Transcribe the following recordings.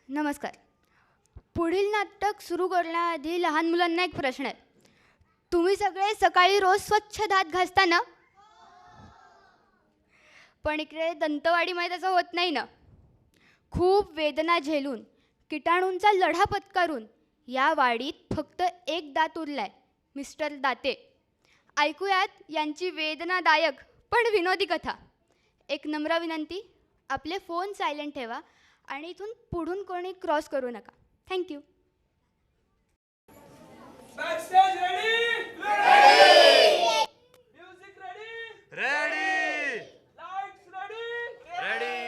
नमस्कार. पुढील नाटक सुरू करण्याआधी लहान मुलांना एक प्रश्न आहे. तुम्ही सगळे सकाळी रोज स्वच्छ दात घासता ना? पण इकडे दंतवाडीमध्ये त्याचं होत नाही ना. खूप वेदना झेलून किटाणूंचा लढा पत्करून या वाडीत फक्त एक दात उरलाय, मिस्टर दाते. ऐकूयात यांची वेदनादायक पण विनोदी कथा. एक नम्र विनंती, आपले फोन सायलेंट ठेवा आणि इथून पुढून कोणी क्रॉस करू नका. Thank you. Backstage ready? Ready! Music ready? Ready! Lights ready? Ready!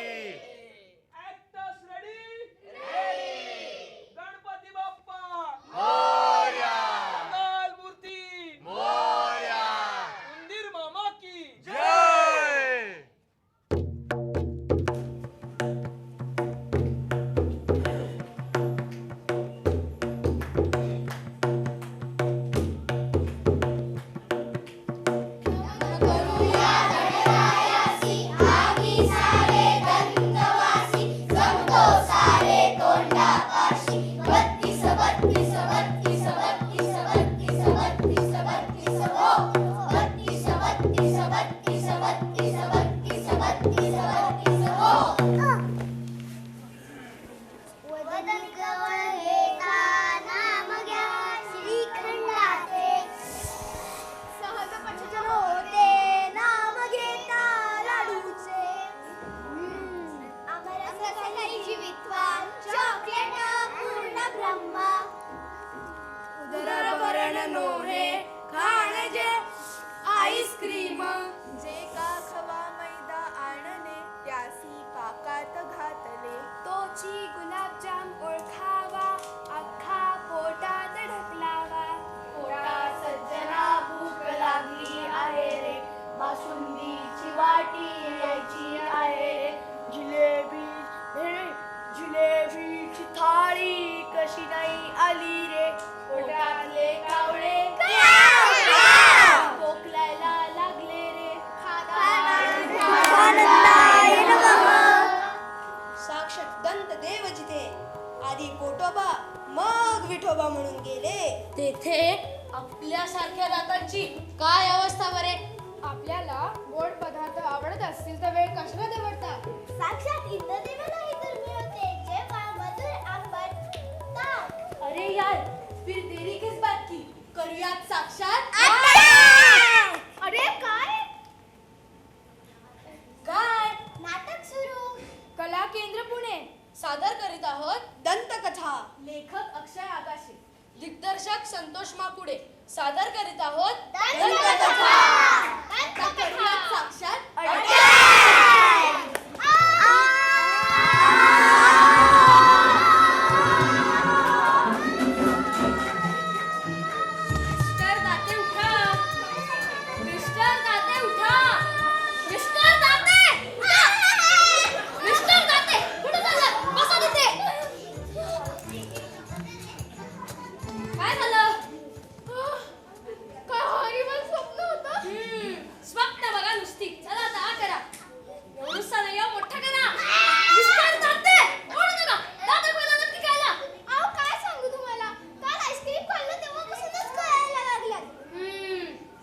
Actors ready? Ready! Ganpati Bappa मोरया! मंगल मूर्ती मोरया! उंदीर मामा की जय! आईस्क्रीम जे का खवा मैदा आणणे त्यासी पाकात घातले तोची गुलाबजाम ओळखावा अख्खा पोटात ढकलावा पोटा सज्जना भूक लागली आहे रे बासुंदीची वाटी यायची आहे रे जिलेबीची थाळी कशी नाही आली रे पोटातले कावळे खोकलायला लागले रे साक्षात दंत देव जिथे आधी पोटोबा मग विठोबा म्हणून गेले तेथे आपल्यासारख्या दातांची काय अवस्था बरे. आपल्याला गोड पदार्थ आवडत असतील तर वेळ कशाला निवडतात. साक्षात इंद्रदेवालाही तर मिळते जेव्हा मधुर आंबट ताक. अरे यार फिर देरी किस बात की करूयात साक्षात अरे काय काय नाटक सुरू. कला केंद्र पुणे सादर करीत आहोत दंतकथा. लेखक अक्षय आकाशे, दिग्दर्शक संतोष माकुडे. सादर करीत आहोत दंतकथा. आता करूयात साक्षात मिस्टर दाते उठा, मिस्टर दाते उठा, मिस्टर दाते मिस्टर दाते कुठे चाललात? बसा तिथे. काय झालं? काय हॉरिबल स्वप्न होतं. स्वप्न बघा नुसती. चला आता हा करा. एवढूसा नाही हो, मोठा करा. मिस्टर दाते ओढू नका. दाते पहिला नक्की खायला. अहो काय सांगू तुम्हाला, काल आईस्क्रीम खाल्लं तेव्हापासूनच कळायला लागलं.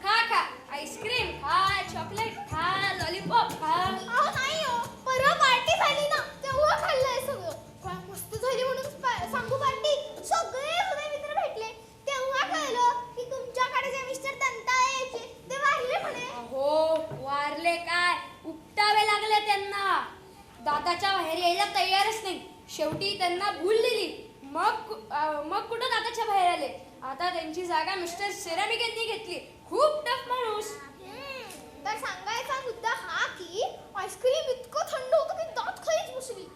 खा खा. आईस्क्रीम खा, चॉकलेट खा, लॉलीपॉप खा. अहो नाही हो, परवा पार्टी झाली ना तेव्हा खाल्लंय सगळं. काय मस्त झाली म्हणून सांगू पार्टी. सगळे जुने मित्र भेटले तेव्हा कळलं की तुमच्याकडे जे मिस्टर दंता यायचे ते वारले म्हणे. हो वारले काय, उपटावे लागले त्यांना. दादाच्या बाहेर यायला तयारच नाही. शेवटी त्यांना भूल दिली. मग कुठं दादाच्या बाहेर आले. आता त्यांची जागा मिस्टर सेरामिक यांनी घेतली. खूप टफ माणूस. तर सांगायचा मुद्दा हा की आईस्क्रीम इतकं थंड होतं की दात खालीच बसली.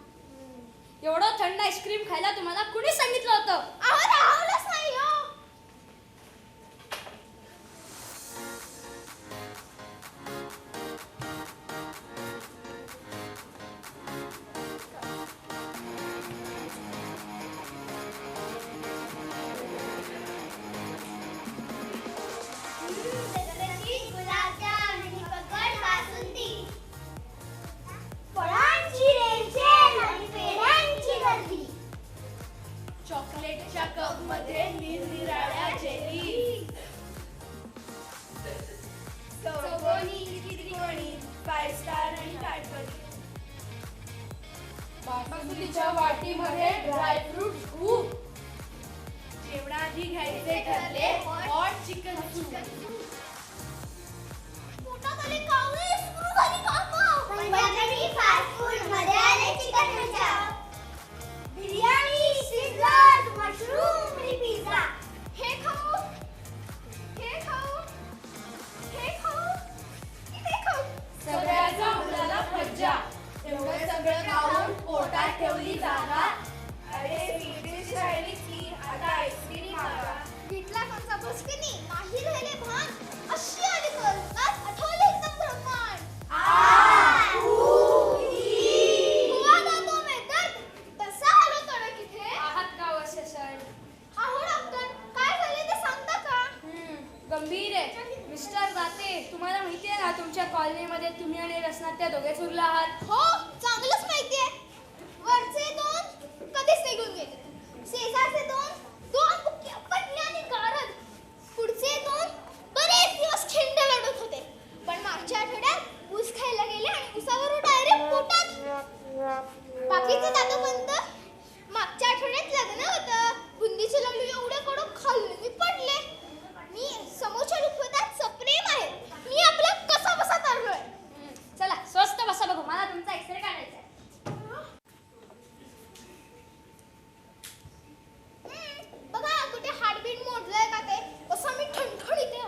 एवढं थंड आईस्क्रीम खायला तुम्हाला कुणी सांगितलं होतं? अहो राहवलंच नाही हो. गुलाबी 5 स्टार आणि कॅडबरी. बासुंदीच्या वाटीमध्ये ड्रायफ्रूट खूप. जेवणाआधी घ्यायचे ठरले हॉट चिकन सूप. पोटात आले कावळे, सुरू झाली कामं. पंजाबी फास्ट फूड मध्ये आले चिकन मजा. बिर्याणी, सिझलर, मशरूम आणि पिझ्झा. हे खाऊ, हे खाऊ, हे खाऊ, ते खाऊ. सगळ्याचा मुलाला मज्जा. एवढं सगळं खाऊन पोटात ठेवली जागा. अरे स्वीट डिश राहिली की आता आईस्क्रीम मागा. घेतला कोणचा पुष्किनी, नाही राहिले भान. अशी आली कल्पनात, आठवले एकदम ब्रह्मांड. गोवा जातो मेहतर, तसा आलो तडक इथे. आहात का असे सर? अहो डॉक्टर, काय झाले ते सांगता का? गंभीर आहे. मिस्टर दाते, तुम्हाला माहिती आहे ना तुमच्या कॉलनीमध्ये तुम्ही आणि रसना त्या दोघेच उरला आहात. हो, चांगलंच माहितीये. वरचे दोन कधीच निघून गेले. शेजारचे दोन बुक्या पडल्या आणि गारद. पुढचे दोन बरेच दिवस खिंड लढत होते. पण मागच्या आठवड्यात ऊस खायला गेले आणि ऊसावरून डायरेक्ट पोटात. बाकीचे दात बंद. मागच्या आठवड्यात लग्न होतं. बुंदीचे लाडू एवढे कडक खाल्ले मी पडले. मी समोरच्या रुखवतात सप्रेम आहे. मी आपला कसा बसा तरलोय. चला स्वस्त बसा बघू, मला तुमचा एक्सरे काढायचा आहे. बघा कुठे हार्टबीट मोडलंय का ते. असं मी ठणठणीते.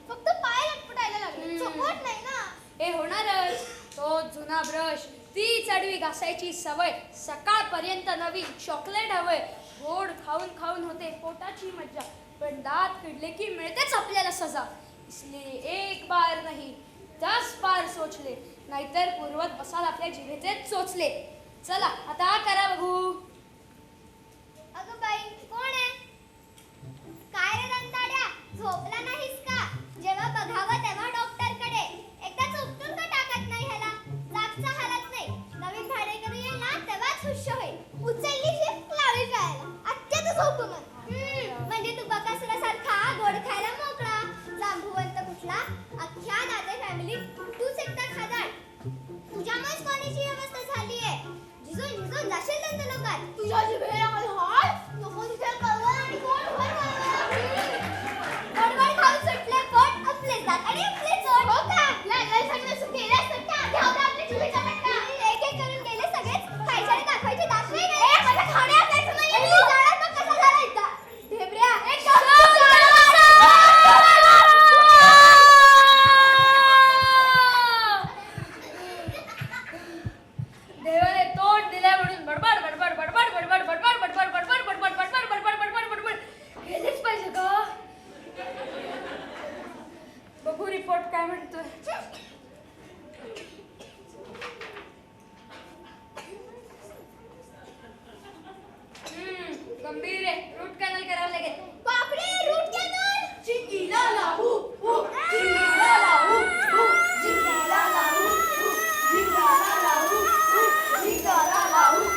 फक्त पाय लटपटायला लागले. सपोर्ट नाही ना. हे होणारच. तो जुना ब्रश, ती चढवी घासायची सवय, सकाळपर्यंत नवीन चॉकलेट हवंय. गोड खाऊन खाऊन होते पोटाची मज्जा, पण दात किडले की मिळतेच आपल्याला सजा. इसलिए एक बार नाही 10 बार सोच ले, नाहीतर पूर्वत बसाल आपल्या जिभेचे चोचले. चला आता करा बघू. अगं बाई, कोण आहे? काय रे दंताड्या, झोपला नाहीस का? जेव्हा बघावं तेव्हा डॉक्टरकडे. एकदाच उपटून का टाकत नाही ह्याला? जागचा हालत नाही. नवीन भाडेकरू येईल ना तेव्हाच खुश होईल. उचलली शिफ्ट लावली जायला. आत्याचं झोप मन. म्हणजे तू बकासुरासारखा गोड खायला मोकळा. जांभुवंत कुठला? अख्ख्या दाते फॅमिलीत तूच एकटा खादाड. तुझ्यामुळेच कॉलेजची व्यवस्था झाली आहे. झिजून झिजून जाशील दंत लोकात. तुझ्या जिभेला मल्हार. नको तिथे कळवळ आणि गोड भर गडबड खाऊन सुटले पोट, आपले दात आणि आपले चोट. हो का? लाल सांगणं केलंस तर त्या आधी आवडा आपल्या जिभेचा पट्टा. एक एक करून गेले सगळेच. खायचे आणि दाखवायचे दात नाही गेले. माझ्या खाण्या असायचं नाहीये. मी जाणार मग कसा झाला एकदा. ढेबऱ्या एक देवाने तोंड दिल्या म्हणून बडबड बडबड बडबड बडबड बडबड बडबड बडबड बडबड बडबड बडबड बडबड बडबड गेलीच पाहिजे का? बघू रिपोर्ट काय म्हणतोय. गंभीर आहे. रूट कॅनल करावं लागेल. बापरे, रूट कॅनल. चिंगीला लावू, चिंगीला लावू, चिंगीला लावू, चिंगीला लावू, चिंगीला लावू,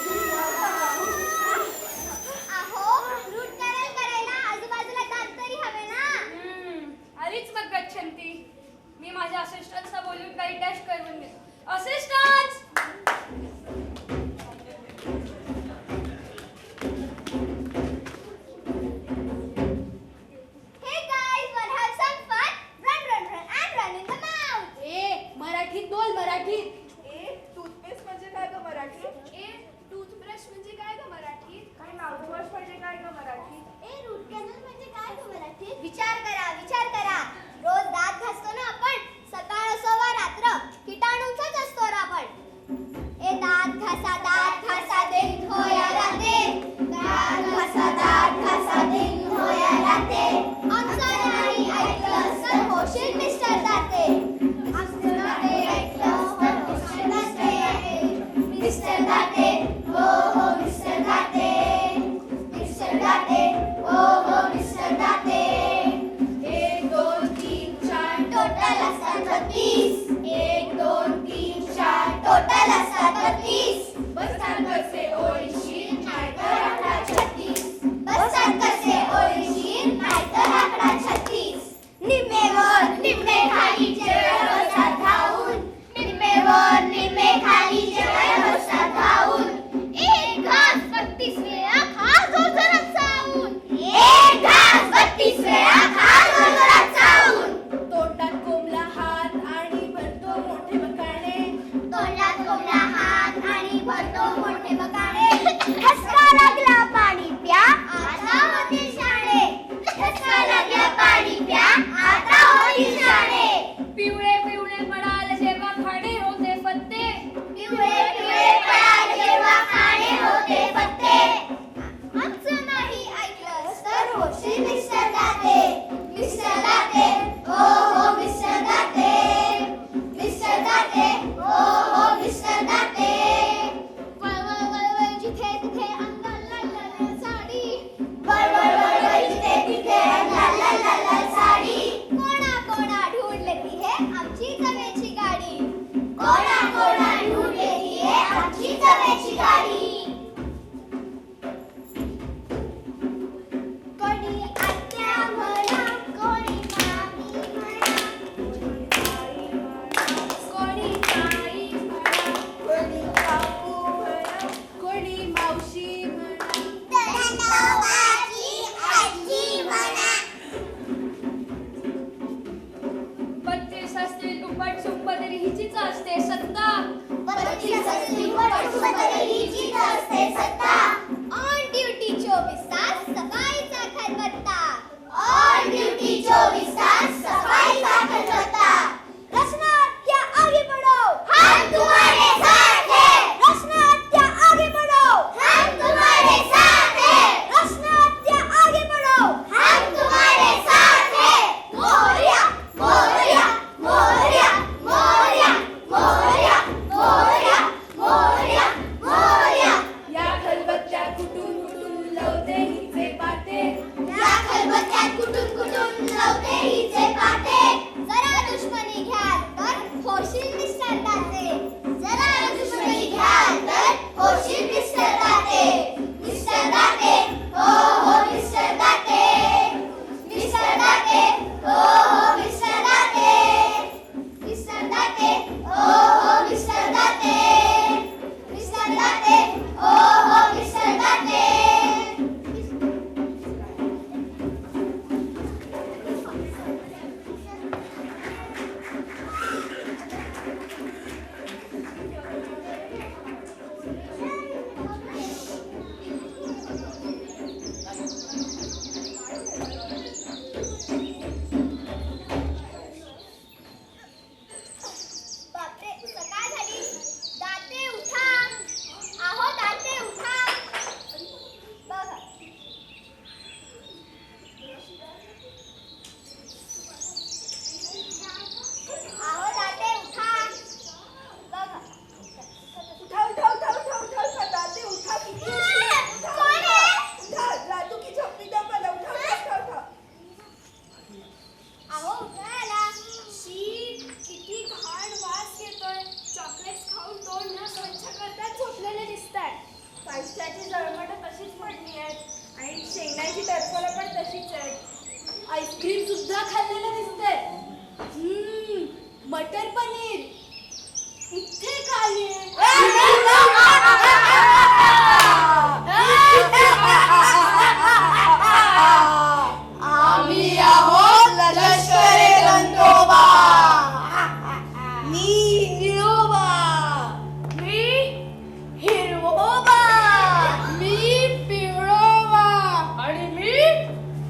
चिंगीला लावू. अहो, रूट कॅनल करायला आजूबाजूला दात तरी हवे ना. आलीच मग गच्छंती. मी माझ्या असिस्टंटला बोलून काही टेस्ट करून घेतो. Assistant, Hey guys, wanna have some fun? Run, run, run and run in the mouth. मराठीत बोल मराठीत. टूथपेस्ट म्हणजे काय ग मराठीत? टूथब्रश म्हणजे काय ग मराठीत? काय माउथवॉश म्हणजे काय ग मराठीत? रूट कॅनल म्हणजे काय गं मराठीत? विचार करा, विचार करा. रोज दात घासतो ना आपण. सकाळ असो वा रात्र, किटाणूंचाच असतो राज. सुंपट सुंपतरी हिचीच असते सत्ता. ऑन ड्युटी 24 तास सफाईचा खलबत्ता. ऑन ड्युटी 24 तास सफाईचा खलबत्ता. रचनात्या आगे बढ़ो, हम तुम्हारे साथ हैं. रचनात्या आगे बढ़ो, हम तुम्हारे साथ हैं. रचनात्या आगे बढ़ो, हम तुम्हारे साथ हैं. मोरया मोरया मोरया मोरया मोरया मोरया मोरया मोरया. या खलबत्त्यात कुटून कुटून लवते हिचे पाते. या खलबत्त्यात कुटून कुटून लावते हिचे पाते. जरा दुश्मनी घ्याल तर होशील मिस्टर दाते. जरा दुश्मनी घ्याल तर होशील मिस्टर दाते. मिस्टर दाते हो हो मिस्टर दाते. मिस्टर दाते हो हो मिस्टर दाते. मिस्टर दाते हो हो मिस्टर दाते. मिस्टर दाते हो हो मिस्टर दाते. बापरे सकाळ झाली. दाते उठा. आहो दाते उठा. बघा आहो दाते उठा. बघा उठा उठा उठा उठा उठा उठा दाते उठा. किती उशीर. उठा, कोण आहे? उठा लाडू की झोपडी द्या मला. उठा उठा उठा उठा. आहो उठायला. शी किती घाण वास येतोय. चॉकलेट्स खाऊन तोंड न स्वच्छ करतात झोपलेले दिसतात. पैशाची जळमट तशीच पडली आहेत आणि शेंगाची टरफलं पण तशीच आहेत. आईस्क्रीम सुद्धा खाल्लेलं दिसतंय. मटर पनीर इथे खाली आम्ही आहोत लष्करे दंतोबा. मी निळोबा. मी हिरवोबा. मी पिवळोबा. आणि मी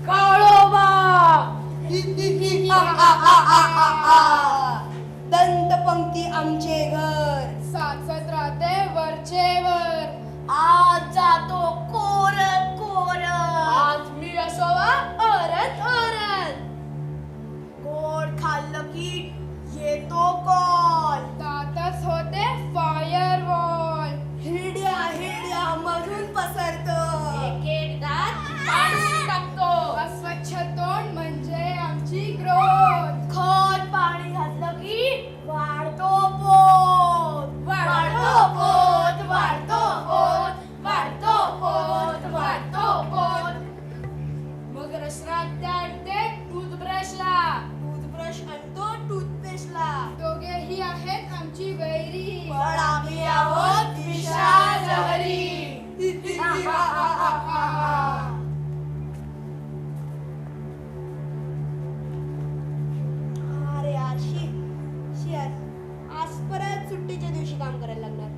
काळोबा. दंतपंक्ती आमचे घर. साचत राहते वरचेवर. आज जातो कोर कोर. आज मी असोवा औरत औरत. गोड खाल्लं की येतो कॉल. दातच होते फायर वॉल. हिरड्या हिरड्या मधून पसरतो. एक एक दात काढून टाकतो. अस्वच्छ तोंड म्हणजे आमची ग्रोथ. खत पाणी घातलं की वाढतो पोट. वाढतो पोट वाढतो पोट वाढतो पोट वाढतो पोट. मग रचनात आणते टूथब्रशला. टूथब्रश आणतो टूथपेस्टला. दोघेही आहेत आमची वैरी. पण आम्ही आहोत विशाल लहरी. अरे यार शी आज परत सुट्टीच्या दिवशी काम करायला लागणार.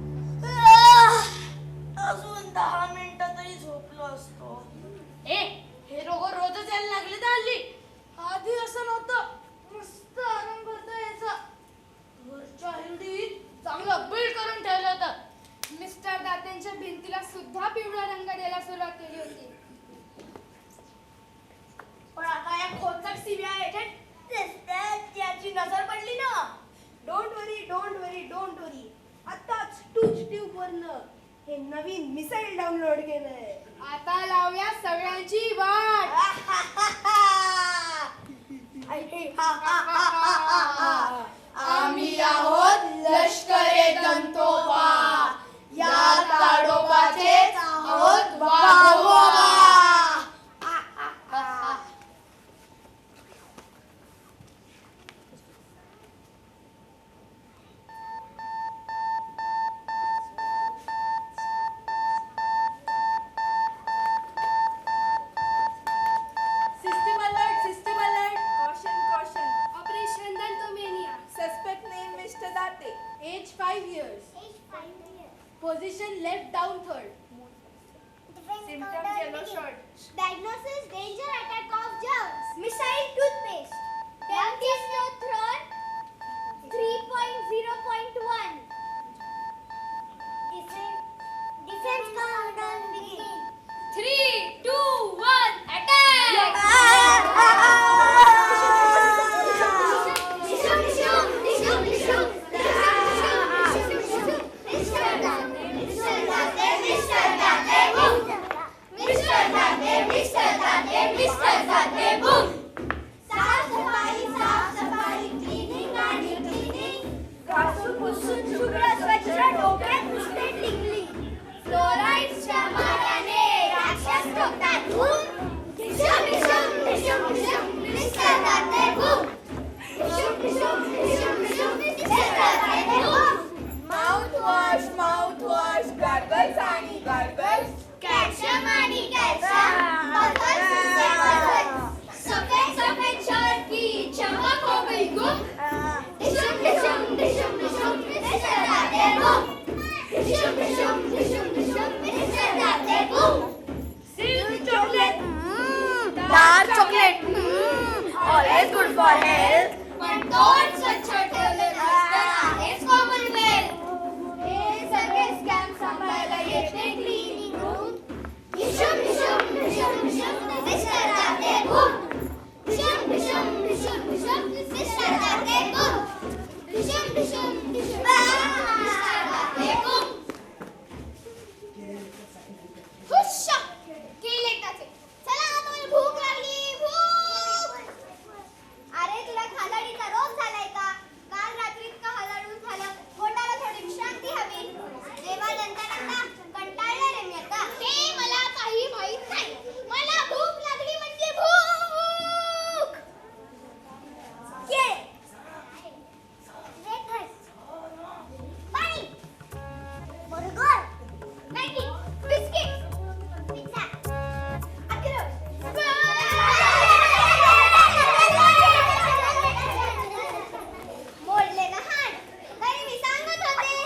अजून 10 मिनिटं तरी झोपलो असतो. हे रोग रोजच यायला लागले तर हल्ली. आधी असं नव्हतं. मस्त आराम करता यायचा. वरच्या हिरडीत चांगलं बिल्ड करून ठेवलं होतं. मिस्टर दात्यांच्या भिंतीला सुद्धा पिवळा रंग द्यायला सुरुवात केली होती. पण आता या खोचक सिव्या त्याची नजर पडली ना. डोंट वरी. आताच ट्यूब वरनं हे नवीन मिसाईल डाउनलोड केलंय. आता लावूया सगळ्यांची वाट. आम्ही आहोत लष्करे दंतोबा. या ताडोबाचेच आहोत वाघोबा. Operation दंतोमेनिया. Date. Age 5 years. Position left down third. Symptoms yellow shirt. Diagnosis danger attack of germs. Missile toothpaste. Dentist neutron 3.0.1. Defense countdown begin. 3, 2, 1, attack! फ्लोराईडच्या माराने राक्षस ठोकतात धूम. ढिशूम ढिशूम ढिशूम ढिशूम निसर्गात ते बूम. ढिशूम ढिशूम ढिशूम ढिशूम निसर्गात ते बूम. Mouthwash, mouthwash, gargles आणि gargles. कॅल्शियम आणि कॅल्शियम बघत सुद्धा बघत. सफेद सफेद शर्ट की चमक हो गई गुम. ढिशूम ढिशूम ढिशूम ढिशूम निसर्गात ते बूम. ढिशूम ढिशूम ढिशूम ढिशूम निसर्गात ते boom. Silk chocolate. Dark chocolate. Always good for health. पण तोंड स्वच्छ ठेवले तर आहेच commonwealth. हे सगळे scam सांभाळायला येते cleaning room. ढिशूम ढिशूम ढिशूम ढिशूम निसर्गात ते बूम. ढिशूम ढिशूम ढिशूम ढिशूम निसर्गात ते बूम. ढिशूम ढिशूम ढिशूम निसर्गात ते बूम. हुश्शा! केले टाचे. चला आता मला भूक लागली, भूक. अरे तुला खादाडीचा रोग झालाय का? काल रात्री इतकं हलाडून झालं, पोटाला थोडी विश्रांती हवी. जेव्हा नंतर कंटाळले रे मी आता. हे मला काही माहित नाही. मला भूक लागली म्हणजे भूक. केळ, वेफर्स, पाणी, बर्गर, मॅगी, बिस्किट, पिझ्झा, अक्रोड. मोडले ना हाड. तरी मी सांगत होते.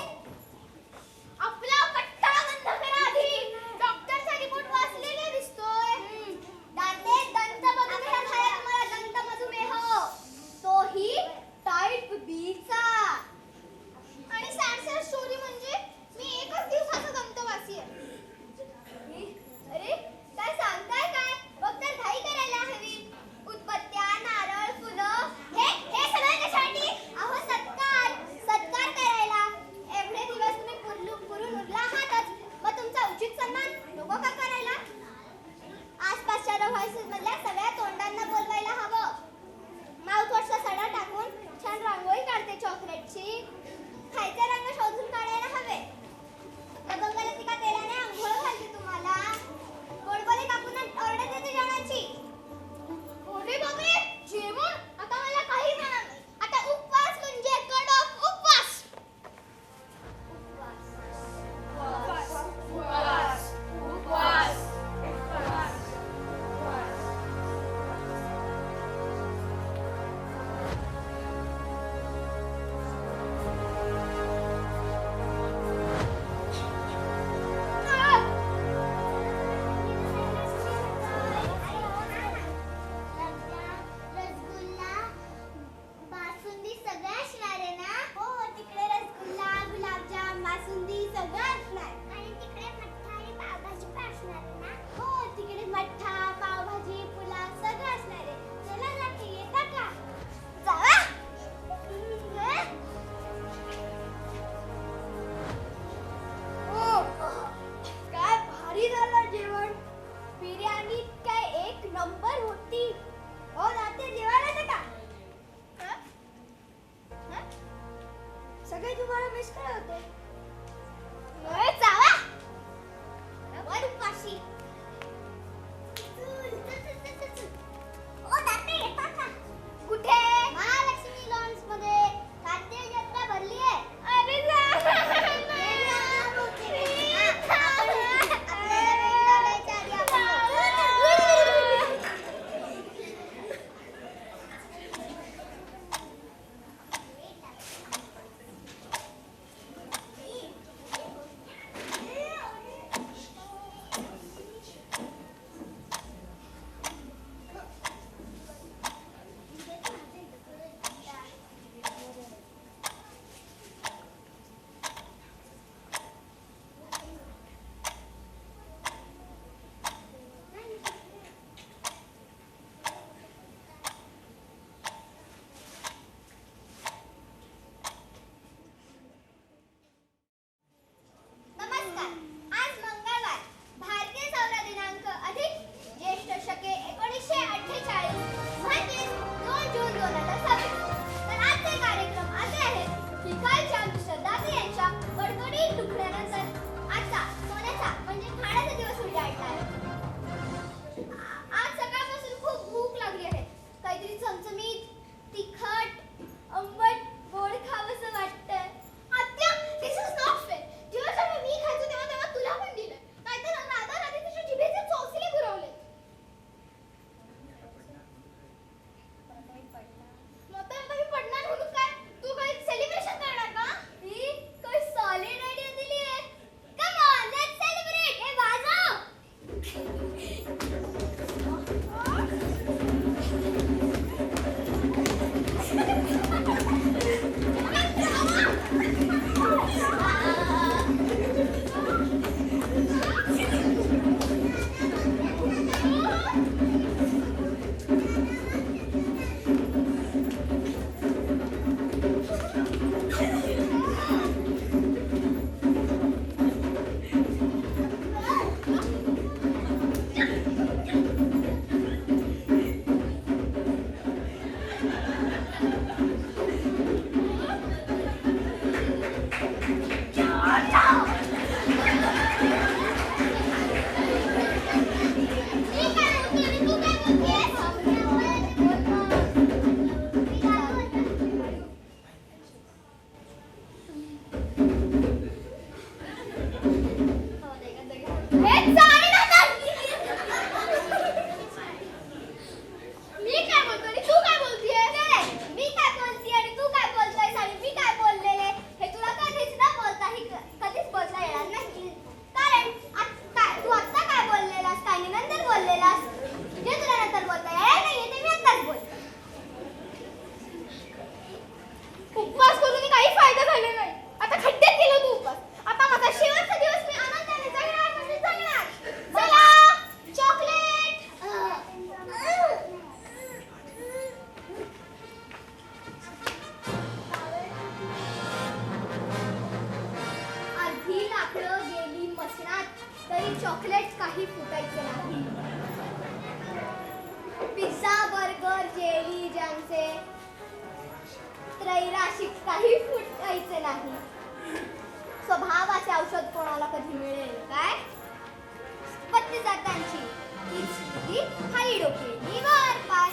आपला कट्टा बंद करा आधी. डॉक्टरचा रिपोर्ट वाचलेला दिसतोय. दाते दंत मधुमेह झाला तुम्हाला, दंत मधुमेह. तोही टाईप बी चा. आणि सॅड स्टोरी म्हणजे मी एकच दिवसाचा दंतवासी आहे. अरे काय सांगताय काय? बघ तर घाई करायला हवी. उदबत्त्या, नारळ, फुलं हे सगळं कशासाठी? अहो सत्कार करायला. एवढे दिवस तुम्ही पुरून उरला आहातच, मग तुमचा उचित सन्मान नको का करायला? आसपासच्या रहिवासी मधल्या सगळ्या तोंडांना बोलवायला हवं. माउथवॉशचा सडा टाकून छान रांगोळी काढते चॉकलेटची. खायचे रंग शोधून काढायला हवे. लवंगाला तिका तेलाने आंघोळ घालते तुम्हाला. गोडबोले कापून ऑर्डर देते जेवणाची. अरे बापरे, जेवण आता मला काही जाणार नाही. आता उपवास म्हणजे कडक उपवास. रसगुल्ला, बासुंदी सगळं असणार आहे ना? हो, तिकडे रसगुल्ला, गुलाबजाम, बासुंदी सगळं असणार. आणि तिकडे मठ्ठा आणि पावभाजी पण असणार आहे ना? हो, तिकडे मठ्ठा, पावभाजी, पुलाव सगळं असणार आहे. चला ना, ते येता का? जावा. काय भारी झालं जेवण. बिर्याणी काय एक नंबर होती. हो रात्री जेवण येतं का? सगळे तुम्हाला मिस करत होते. जावा वर उपाशी. ओ दाते येतात का? कुठे? महालक्ष्मी लॉन्स मध्ये कार्तिक जत्रा भरली आहे. अरे जा. फायदा झाला नाही. आता खड्ड्यात गेलो तू उपास. आता माझा शेवटचा दिवस मी आनंदाने जगणार म्हणजे जगणार. चला चॉकलेट. अर्धी लाकडं गेली मसणात तरी चॉकलेट काही फुटायचं नाही. पिझ्झा बर्गर जेली जॅमचे त्रैराशिक काही फुटायचे नाही. स्वभावाचे औषध कोणाला कधी मिळेल काय? पत्ती जातांची हीच स्थिती खाली डोकेली वर पाय.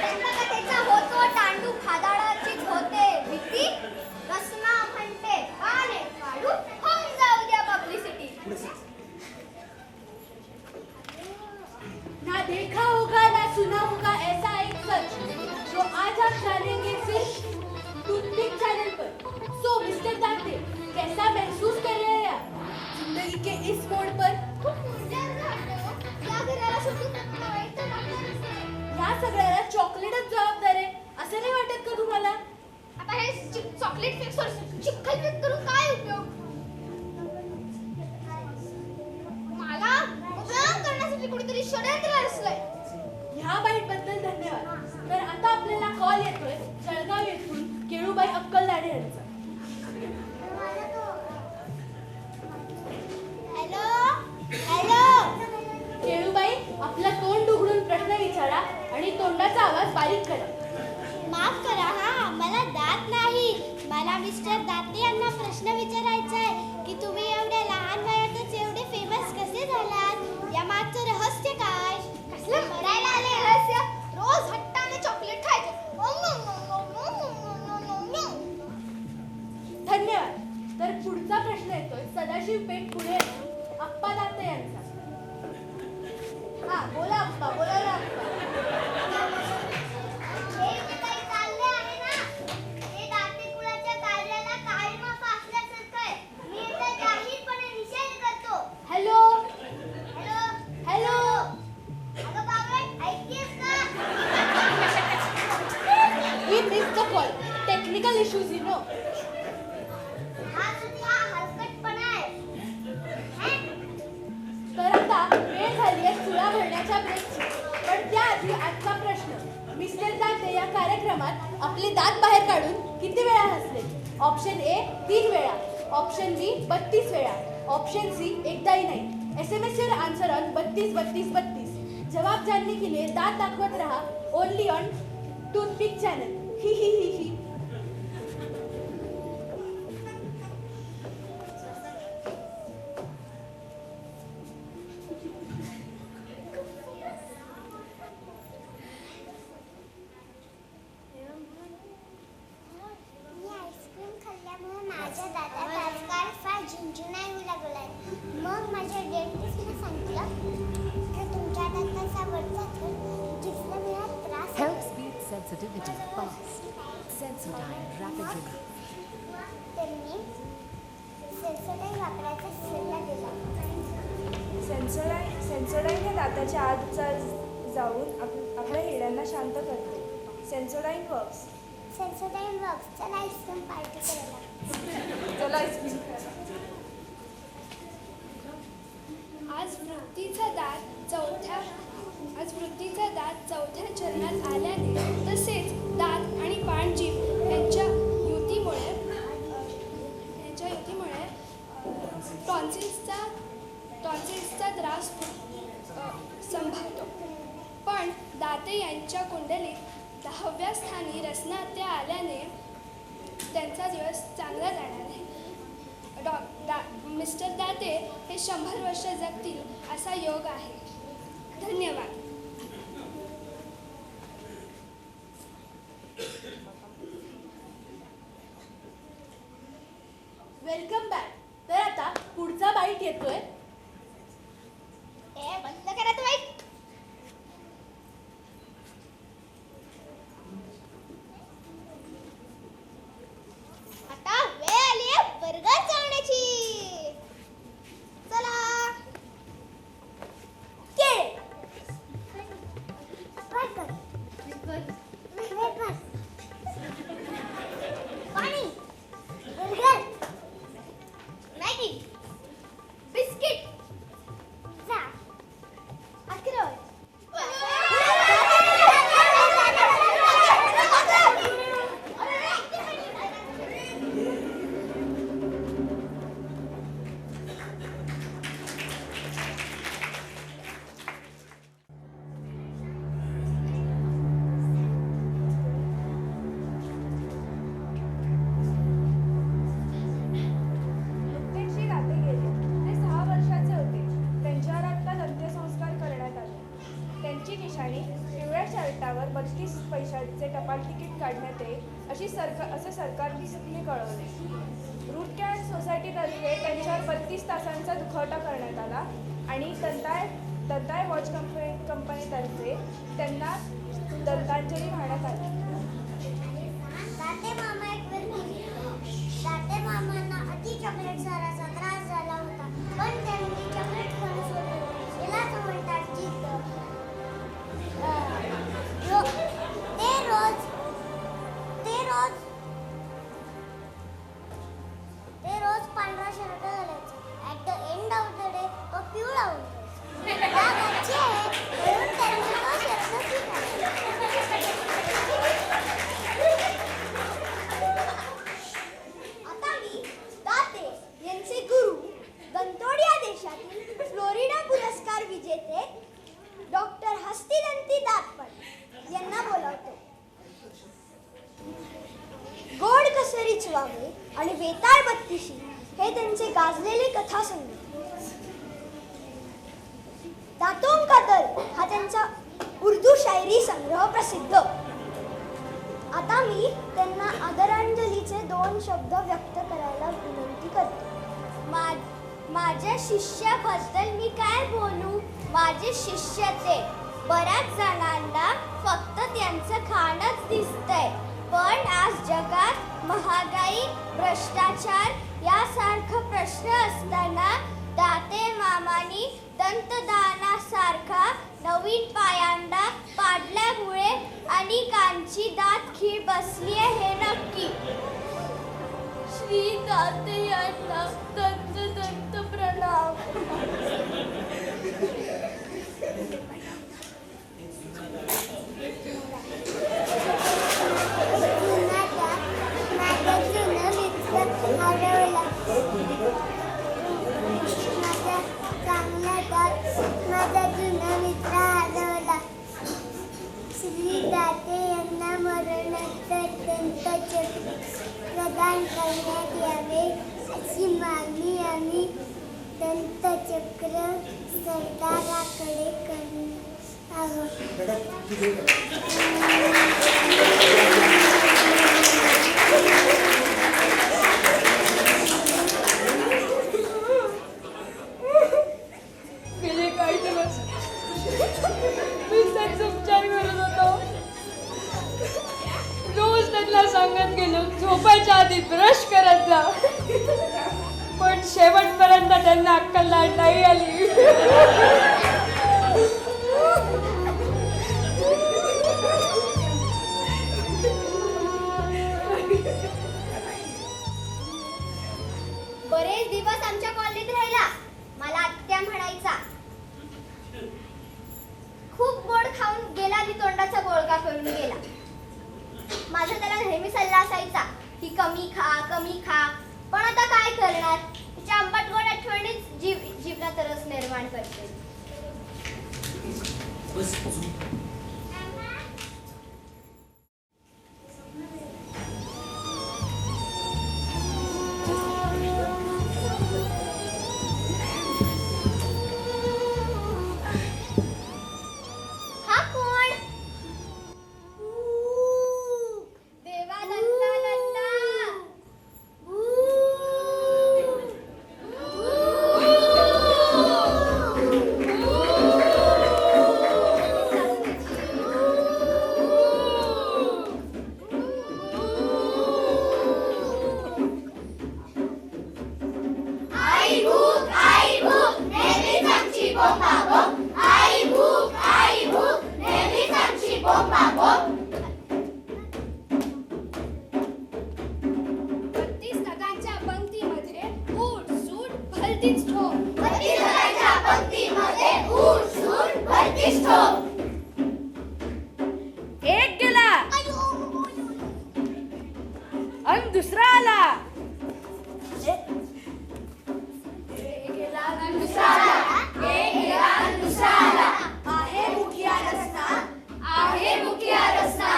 दंतकथेचा होतो तांडू खादाडाचीच होते भीती. रसना म्हणते गाणे काढू होऊन जाऊ द्या पब्लिसिटी. ना देखा होगा ना सुना होगा ऐसा एक सच जो आज आप जानेंगे सिर्फ टूथपिक चैनल पर. सो मिस्टर दाते, कैसा महसूस कर रहे हैं आप जिंदगी के इस मोड़ पर? खूप मजेदार वाटतं. या घराला शेवटी वाईट तर लागणारच नाही. या सगळ्याला चॉकलेटच जबाबदार आहे असं नाही वाटत का तुम्हाला? आता हे चॉकलेट फिक्स चिखल फिक्स करून काय उपयोग? मला उपयोग करण्यासाठी कुठेतरी षडयंत्र रचलंय. ह्या बाईट बद्दल धन्यवाद. तर आता आपल्याला कॉल येतोय जळगाव येथून केळूबाई अक्कलदाडे यांचा. Hello hello. केळूबाई, आपला तोंड उघडून प्रश्न विचारा आणि तोंडाचा आवाज बारीक करा. माफ करा हा, मला दात नाही. मला मिस्टर दाते यांना प्रश्न विचारायचा आहे की तुम्ही एवढ्या लहान वयातच एवढे फेमस कसे झालात? या मागचं रहस्य काय? कसलं मरायला आले रहस्य? रोज हट्टाने चॉकलेट खायचं. धन्यवाद. तर पुढचा प्रश्न येतोय सदाशिव पेठ पुणे अप्पा दाते यांचा. हा बोला अप्पा, बोला ना अप्पा. हे जे काही चालले आहे ना, हे दाते कुळाच्या कार्याला काळीमा असल्यासारखं आहे. मी याचा जाहीरपणे निषेध करतो. Hello hello hello. अगं बावळट, ऐकतेस का? We miss the call. Technical issues you know. हा तुझा हलकटपणा आहे. तर आता वेळ झाली आहे चुरा भरण्याच्या ब्रेकची. पण त्याआधी आजचा प्रश्न. मिस्टर दाते या कार्यक्रमात आपले दात बाहेर काढून किती वेळा हसले? ऑप्शन ए 3 वेळा, ऑप्शन बी 32 वेळा, ऑप्शन सी एकदाही नाही. SMS your answer on 32 32 32. जवाब जानने के लिए दात दाखवत रहा only on toothpick channel. He he he he. Me ice cream खाल्ल्यामुळे माझ्या दातात आजकाल फार झुंझुणा येऊ लागलाय. मग माझ्या डेंटिस्टने सांगितलं की तुमच्या दाताचा वरचा थर जिथला वेळा त्रास Helps beat sensitivity fast. Sensodyne Rapid Relief. त्यांनी सेन्सोडाईन वापरायचा सल्ला दिला. सेन्सोडाईन हे दाताच्या आत जाऊन आपल्या हिड्यांना शांत करते. Sensodyne works. Sensodyne works. चला आईस्क्रीम पार्टी करायला. चला आईस्क्रीम खायला. आज वृद्धीचा दात चौथ्या चरणात आल्याने तसेच दात आणि पाणजीभ यांच्या युतीमुळे टॉन्सिल्सचा त्रास संभवतो. पण दाते यांच्या कुंडलीत 10व्या स्थानी रसनात्या आल्याने त्यांचा दिवस चांगला जाणार आहे. मिस्टर दाते हे 100 वर्ष जगतील असा योग आहे. धन्यवाद. Welcome back. तर आता पुढचा बाईट येतोय. ए बंद करा तो बाईक. आता वेळ आली आहे बर्गर चावण्याची. चला केळ. रुपयांचे टपाल तिकीट काढण्यात येईल असे सरकारने कळवले. रूट कॅन्ड सोसायटीतर्फे त्यांच्यावर 32 तासांचा दुखवटा करण्यात आला आणि दंताय वॉच कंपनीतर्फे त्यांना दंतांजली वाहण्यात आली. ताते मामा एक वेळ गेले. ताते मामांना अति चॉकलेट साराचा त्रास झाला होता, पण त्यांनी चॉकलेट खाणं सोडलं. यालाच म्हणतात जिद्द. ते रोज पांढरा शर्ट घालायचे. At the end of the day तो पिवळा होतो. रागाचे म्हणून त्यांनी तो शर्ट स्वीकारला. आता मी ताते यांचे गुरु, दंतोडिया देशातील फ्लोरिडा पुरस्कार विजेते डॉक्टर हस्तिदंती दातपट यांना बोलावतो. गोड कसरी चुवावे आणि बेताळ बत्तीशी हे त्यांचे गाजलेले कथासंग्रह. दातों का दल हा त्यांचा उर्दू शायरी संग्रह प्रसिद्ध. आता मी त्यांना आदरांजलीचे 2 शब्द व्यक्त करायला विनंती करते. माझ्या शिष्याबद्दल मी काय बोलू? माझे शिष्य ते. बऱ्याच जणांना फक्त त्यांचं खाणंच दिसतंय, पण आज जगात महागाई, भ्रष्टाचार यासारखं प्रश्न असताना दाते मामांनी दंतदानासारखा नवीन पायंडा पाडल्यामुळे अनेकांची दात खीळ बसली आहे हे नक्की. श्री दाते यांना दंत दंत प्रणाम. माझा जुना मित्र हरवला. श्री दाते यांना मरणोत्तर दंतचक्र प्रदान करण्यात यावे अशी मागणी आम्ही दंतचक्र सरदाराकडे करणार आहोत. गेले काही दिवस मी त्यांचा उपचार करत होतो. रोज त्यांना सांगत गेलो झोपायच्या आधी ब्रश करत जा, पण शेवटपर्यंत त्यांना अक्कल नाही आली. बरेच दिवस आमच्या कॉलनीत राहिला. मला आत्या म्हणायचा, खूप गोड खाऊन गेला आणि तोंडाचा बोळका करून गेला. माझा त्याला नेहमी सल्ला असायचा की कमी खा. पण आता काय करणार? तिच्या आंबट गोड आठवणीच जीवनात रस निर्माण करते. एक गेला आणि दुसरा आला. आहे मुखिया रस्ता.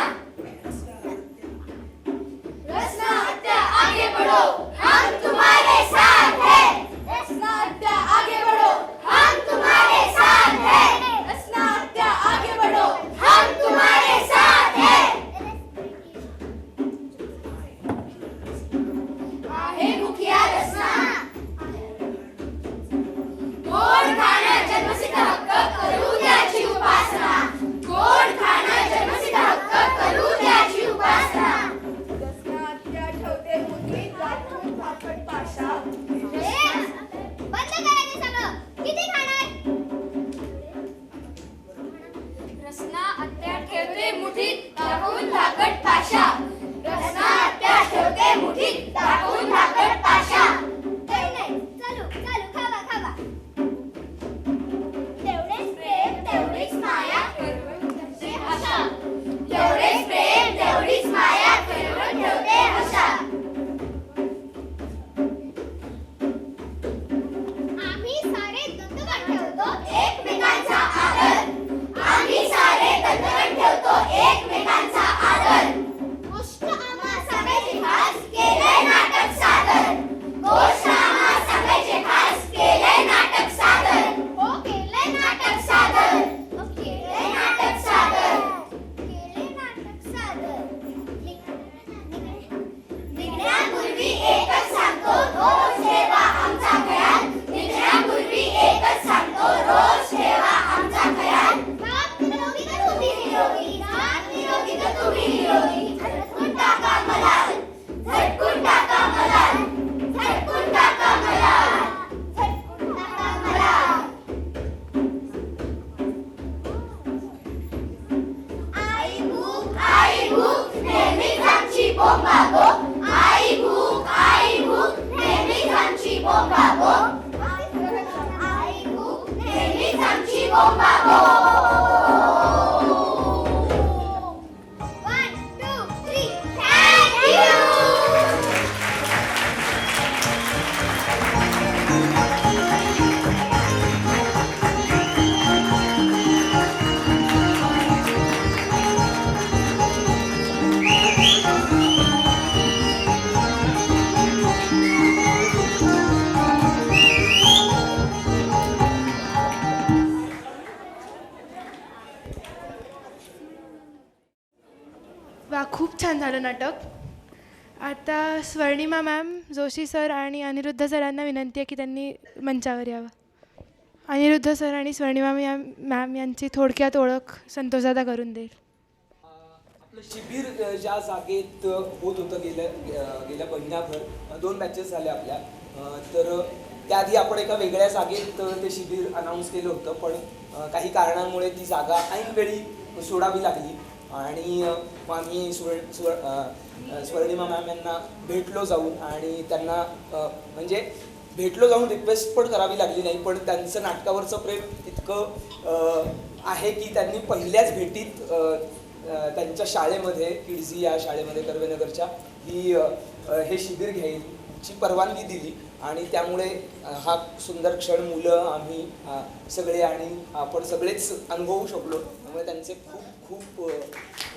रस्ना हत्या आगे बढ़ो, हम तुम्हारे साथ हैं. रस्ना हत्या आगे बढ़ो, हम तुम्हारे साथ हैं. रस्ना हत्या आगे बढ़ो, हम तुम्हारे साथ हैं. झालं नाटक. आता स्वर्णिमा मॅम, जोशी सर आणि अनिरुद्ध सरांना विनंती आहे की त्यांनी मंचावर यावं. अनिरुद्ध सर आणि स्वर्णिमा मॅम यांची थोडक्यात ओळख संतोषदादा करून देईल. आपलं शिबिर ज्या जागेत होत होतं गेल्या महिन्याभर 2 बॅचेस झाल्या आपल्या, तर त्याआधी आपण एका वेगळ्या जागेत ते शिबिर अनाऊन्स केलं होतं, पण काही कारणांमुळे ती जागा ऐनवेळी सोडावी लागली आणि मग आम्ही स्वर्णिमा मॅम यांना भेटलो जाऊन आणि त्यांना म्हणजे भेटलो जाऊन रिक्वेस्ट पण करावी लागली नाही, पण त्यांचं नाटकावरचं प्रेम इतकं आहे की त्यांनी पहिल्याच भेटीत त्यांच्या शाळेमध्ये किडझी या शाळेमध्ये कर्वेनगरच्या हे शिबिर घ्यायची परवानगी दिली आणि त्यामुळे हा सुंदर क्षण मुलं आम्ही सगळे आणि आपण सगळेच अनुभवू शकलो. त्यामुळे त्यांचे खूप खूप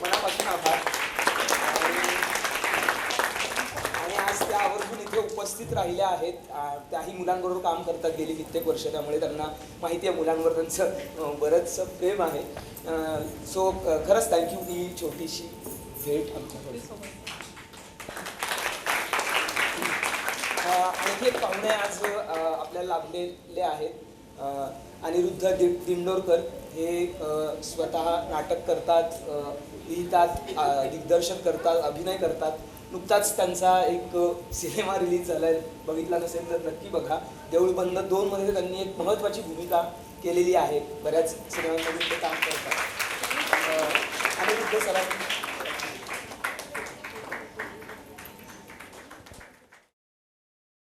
मनापासून आभार. आणि आज त्या आवर्जून इथे उपस्थित राहिल्या आहेत. त्याही मुलांबरोबर काम करतात गेली कित्येक वर्ष, त्यामुळे त्यांना माहिती आहे मुलांवर त्यांचं बरंचसं प्रेम आहे. सो खरंच थँक्यू ही छोटीशी भेट आमच्याकडे. आणखी एक पाहुणे आज आपल्याला लाभलेले आहेत. अनिरुद्ध दिंडोरकर हे स्वतः नाटक करतात, लिहितात, दिग्दर्शन करतात, अभिनय करतात. नुकताच त्यांचा एक सिनेमा रिलीज झाला आहे, बघितला नसेल तर नक्की बघा. देऊळ बंद 2 मध्ये त्यांनी एक महत्त्वाची भूमिका केलेली आहे. बऱ्याच सिनेमांमध्ये ते काम करतात. अनिरुद्ध सरांनी